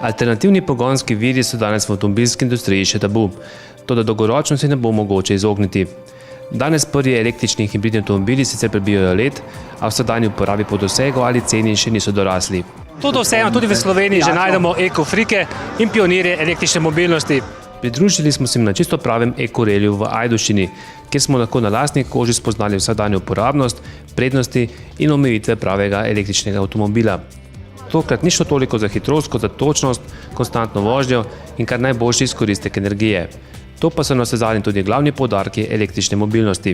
Alternativni pogonski viri so danes v avtomobilski industriji še tabu, toda dolgoročno se ne bo mogoče izogniti. Danes prvi električni hibridni avtomobili sicer prebijajo let, a v vsakdanji uporabi po dosegu ali ceni še niso dorasli. Tudi vseeno, tudi v Sloveniji že najdemo ekofrike in pionirje električne mobilnosti. Pridružili smo se jim na čisto pravem ekorelju v Ajdovščini, kjer smo lahko na lastni koži spoznali vsakdanjo uporabnost, prednosti in omejitve pravega električnega avtomobila. Tokrat ni šlo toliko za hitrost kot za točnost, konstantno vožnjo in kar najboljši izkoristek energije. To pa so navsezadnje tudi glavni poudarki električne mobilnosti.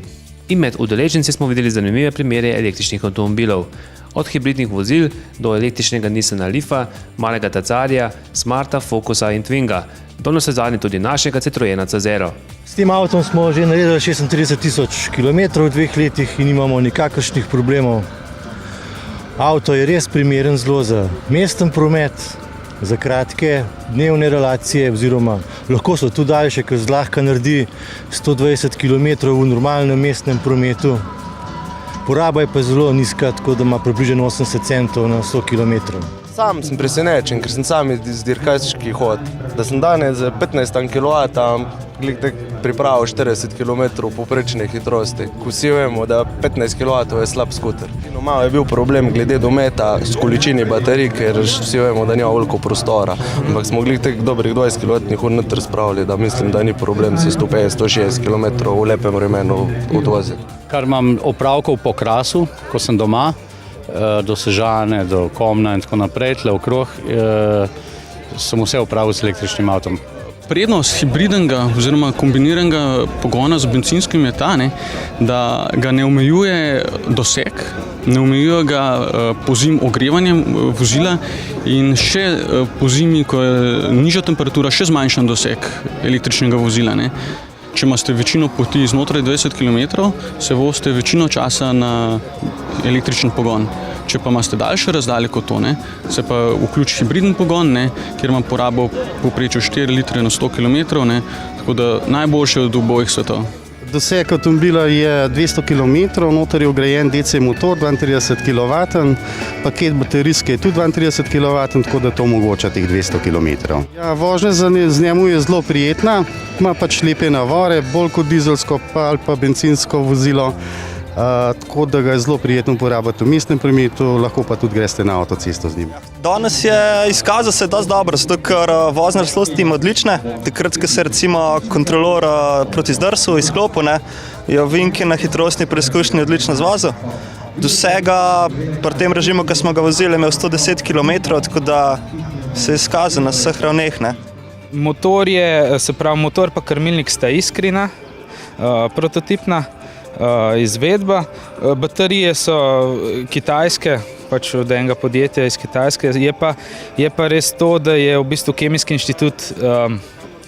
In med udeleženci smo videli zanimive primere električnih avtomobilov. Od hibridnih vozil do električnega Nissana Leafa, malega Tacarja, Smarta, Focusa in Twinga, do navsezadnje tudi našega Citroena C0. S tem avtom smo že naredili 36 000 km v 2 letih in nimamo nikakršnih problemov. Avto je res primeren zelo za mesten promet, za kratke dnevne relacije, oziroma lahko so tudi daljše, ker zlahka naredi 120 km v normalnem mestnem prometu. Poraba je pa zelo nizka, tako da ima približno 80 centov na 100 km. Sam sem presenečen, ker sem sam iz dirkaški hod. Da sem danes z 15 kW pripravil 40 km poprečne hitrosti. Ko vsi vemo, da 15 kW je slab skuter. Malo je bil problem glede dometa s količini baterij, ker vsi vemo, da nima veliko prostora. Ampak smo dobrih 20 kW noter spravili, da mislim, da ni problem se 150-160 km v lepem vremenu odvoziti. Kar imam opravkov po Krasu, ko sem doma, do Sežane, do Komna in tako naprej, tle okrog, sem vse opravil z električnim avtom. Prednost hibridnega oziroma kombiniranega pogona z bencinskim je ta, da ga ne omejuje doseg, ne omejuje ga pozimi ogrevanjem vozila in še pozimi, ko je nižja temperatura, še zmanjšan doseg električnega vozila. Če imate večino poti znotraj 20 km, se vozite večino časa na električen pogon. Če pa imate daljše razdalje kot to, se pa vključi hibridni pogon, kjer ima porabo povprečju 4 litre na 100 km, tako da najboljše od obojih svetov. Doseg avtomobila je 200 km, noter je vgrajen DC motor, 32 kW, paket baterijske je tudi 32 kW, tako da to omogoča teh 200 km. Ja, vožnja z njemu je zelo prijetna, ima pač lepe navore, bolj kot dizelsko ali pa bencinsko vozilo, tako da ga je zelo prijetno uporabljati v mestnem prometu, lahko pa tudi greste na avtocesto z njim. Danes je izkazal se dosti dobro, zato ker vozne razslosti ima odlične. Takrat, ko se recimo kontrolor proti zdrsu izklopil, je ovinki na hitrostni preizkušnji odlično zvozil. Dosega pri tem režimu, ko smo ga vozili, imel 110 km, tako da se je izkazal na vseh ravneh. Motor pa krmilnik sta iskrena, prototipna izvedba. Baterije so kitajske, pač od enega podjetja iz Kitajske. Je pa res to, da je v bistvu Kemijski inštitut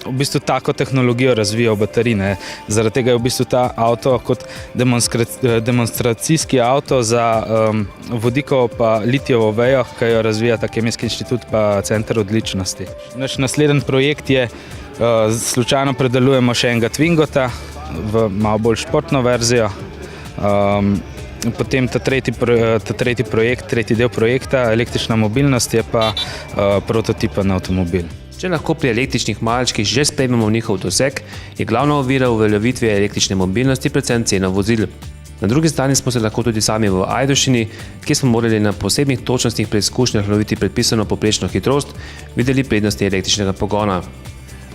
v bistvu tako tehnologijo razvijal baterij. Zaradi tega je v bistvu ta avto kot demonstracijski avto za vodikovo pa litijevo vejo, ki jo razvija ta Kemijski inštitut pa Center odličnosti. Naš naslednji projekt je, slučajno predelujemo še enega Twingota v malo bolj športno verzijo. Potem ta tretji del projekta, električna mobilnost, je pa prototipen avtomobil. Če lahko pri električnih malčkih že sprejmemo njihov doseg, je glavna ovira v uveljavitvi električne mobilnosti predvsem cena vozil. Na drugi strani smo se lahko tudi sami v Ajdovščini, kjer smo morali na posebnih točnostnih preizkušnjah loviti predpisano povprečno hitrost, videli prednosti električnega pogona.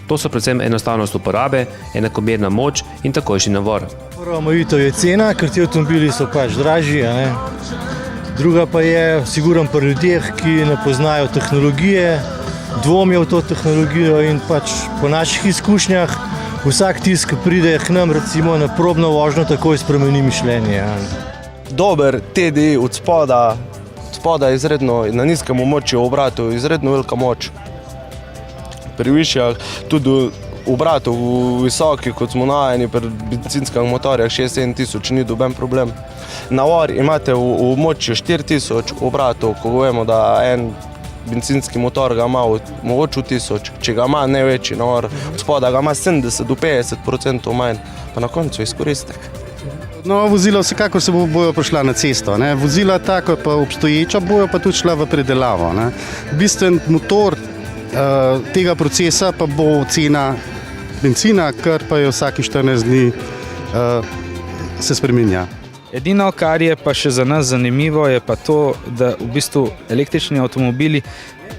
To so predvsem enostavnost uporabe, enakomerna moč in takojšnji navor. Prva omejitev je cena, ker ti avtomobili so pač dražji. Druga pa je siguren pri ljudeh, ki ne poznajo tehnologije, dvomijo v to tehnologijo in pač po naših izkušnjah vsak tisk, ki pride k nam recimo na probno vožnjo, takoj spremeni mišljenje. Dober TDI od spoda izredno, na nizkem območju obratu, izredno velika moč. Pri višjih, tudi v obratu visokih, kot smo navajeni pri bencinskih motorjih, 6-7 tisoč, ni doben problem. Navor imate v območju 4000 obratov, ko vemo, da en bencinski motor ga ima mogoče 1000, če ga ima največji navor, spoda ga ima 70-50% manj, pa na koncu izkoristek. Nova vozila vsekakor se bojo prišla na cesto. Vozila tako pa obstoječa bojo pa tudi šla v predelavo. Bistven motor tega procesa pa bo cena bencina, kar pa je vsaki 14 dni se spreminja. Edino, kar je pa še za nas zanimivo, je pa to, da v bistvu električni avtomobili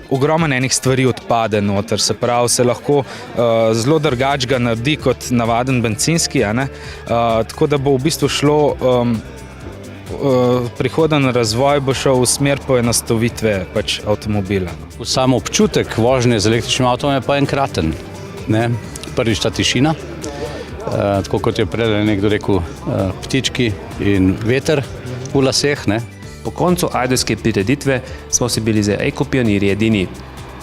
ogromno enih stvari odpade noter, se pravi, se lahko zelo drugače ga naredi kot navaden bencinski, tako da bo v bistvu šlo, prihoden razvoj bo šel v smer poenostavitve pač avtomobila. Sam občutek vožnje z električnim avtom je pa enkraten. Ne? Prvič ta tišina, tako kot je prej nekdo rekel, ptički in veter v laseh. Ne? Po koncu ajdovske prireditve smo si bili za ekopionirji edini.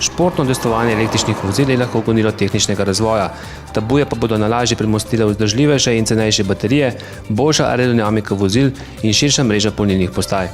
Športno udejstvovanje električnih vozil je lahko gonilo tehničnega razvoja. Tabuje pa bodo nalažje premostile vzdržljivejše in cenejše baterije, boljša aerodinamika vozil in širša mreža polnilnih postaj.